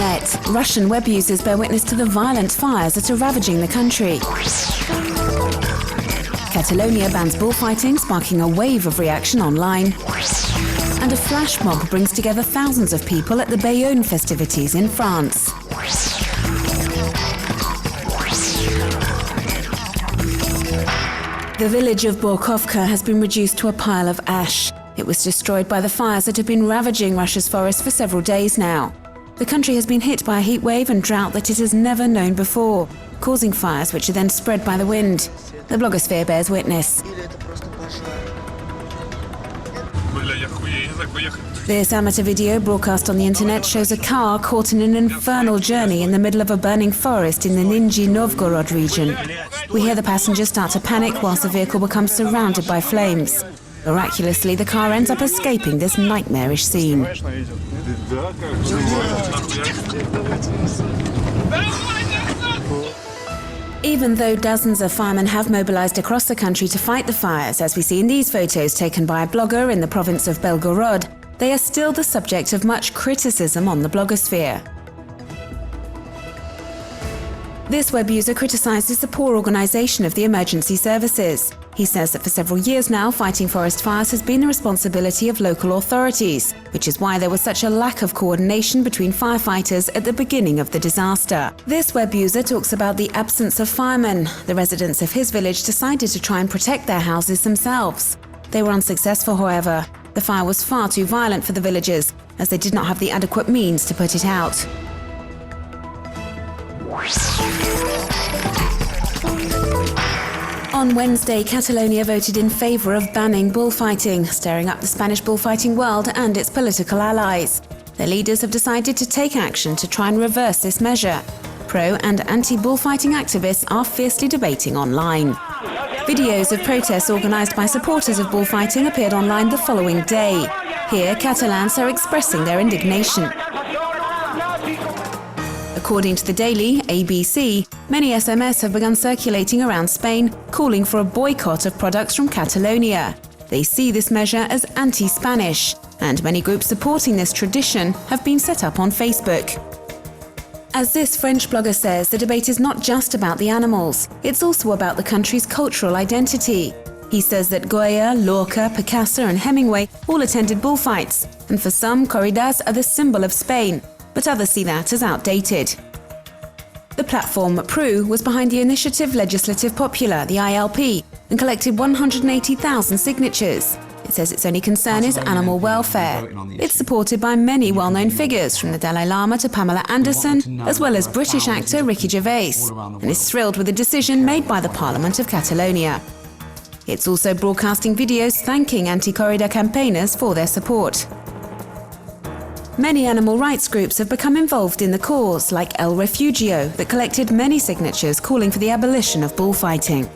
internet. Russian web users bear witness to the violent fires that are ravaging the country. Catalonia bans bullfighting, sparking a wave of reaction online. And a flash mob brings together thousands of people at the Bayonne festivities in France. The village of Borkovka has been reduced to a pile of ash. It was destroyed by the fires that have been ravaging Russia's forests for several days now. The country has been hit by a heat wave and drought that it has never known before, causing fires which are then spread by the wind. The blogosphere bears witness. This amateur video broadcast on the internet shows a car caught in an infernal journey in the middle of a burning forest in the Nizhny Novgorod region. We hear the passengers start to panic whilst the vehicle becomes surrounded by flames. Miraculously, the car ends up escaping this nightmarish scene. Even though dozens of firemen have mobilized across the country to fight the fires, as we see in these photos taken by a blogger in the province of Belgorod, they are still the subject of much criticism on the blogosphere. This web user criticizes the poor organization of the emergency services. He says that for several years now, fighting forest fires has been the responsibility of local authorities, which is why there was such a lack of coordination between firefighters at the beginning of the disaster. This web user talks about the absence of firemen. The residents of his village decided to try and protect their houses themselves. They were unsuccessful, however. The fire was far too violent for the villagers, as they did not have the adequate means to put it out. On Wednesday, Catalonia voted in favour of banning bullfighting, stirring up the Spanish bullfighting world and its political allies. Their leaders have decided to take action to try and reverse this measure. Pro- and anti-bullfighting activists are fiercely debating online. Videos of protests organised by supporters of bullfighting appeared online the following day. Here, Catalans are expressing their indignation. According to the daily ABC, many SMS have begun circulating around Spain, calling for a boycott of products from Catalonia. They see this measure as anti-Spanish, and many groups supporting this tradition have been set up on Facebook. As this French blogger says, the debate is not just about the animals, it's also about the country's cultural identity. He says that Goya, Lorca, Picasso and Hemingway all attended bullfights, and for some, corridas are the symbol of Spain, but others see that as outdated. The platform Pru was behind the initiative Legislative Popular, the ILP, and collected 180,000 signatures. It says its only concern is animal welfare. It's supported by many well-known figures, from the Dalai Lama to Pamela Anderson, as well as British actor Ricky Gervais, and is thrilled with the decision made by the Parliament of Catalonia. It's also broadcasting videos thanking anti-corrida campaigners for their support. Many animal rights groups have become involved in the cause, like El Refugio, that collected many signatures calling for the abolition of bullfighting.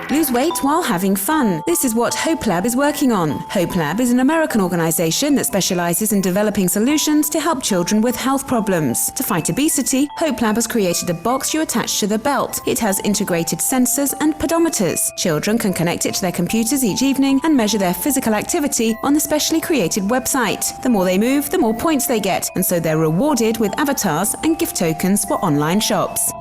Lose weight while having fun. This is what Hope Lab is working on. Hope Lab is an American organization that specializes in developing solutions to help children with health problems. To fight obesity, Hope Lab has created a box you attach to the belt. It has integrated sensors and pedometers. Children can connect it to their computers each evening and measure their physical activity on the specially created website. The more they move, the more points they get, and so they're rewarded with avatars and gift tokens for online shops.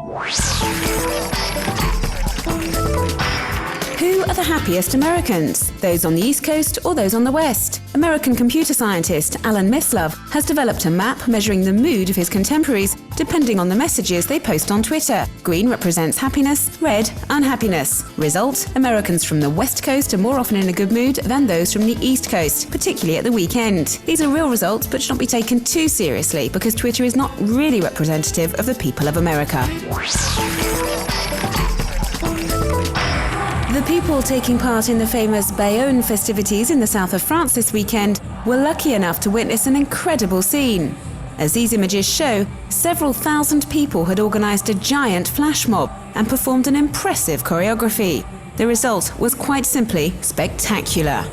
Who are the happiest Americans? Those on the East Coast or those on the West? American computer scientist Alan Mislove has developed a map measuring the mood of his contemporaries depending on the messages they post on Twitter. Green represents happiness, red, unhappiness. Result: Americans from the West Coast are more often in a good mood than those from the East Coast, particularly at the weekend. These are real results but should not be taken too seriously because Twitter is not really representative of the people of America. The people taking part in the famous Bayonne festivities in the south of France this weekend were lucky enough to witness an incredible scene. As these images show, several thousand people had organised a giant flash mob and performed an impressive choreography. The result was quite simply spectacular.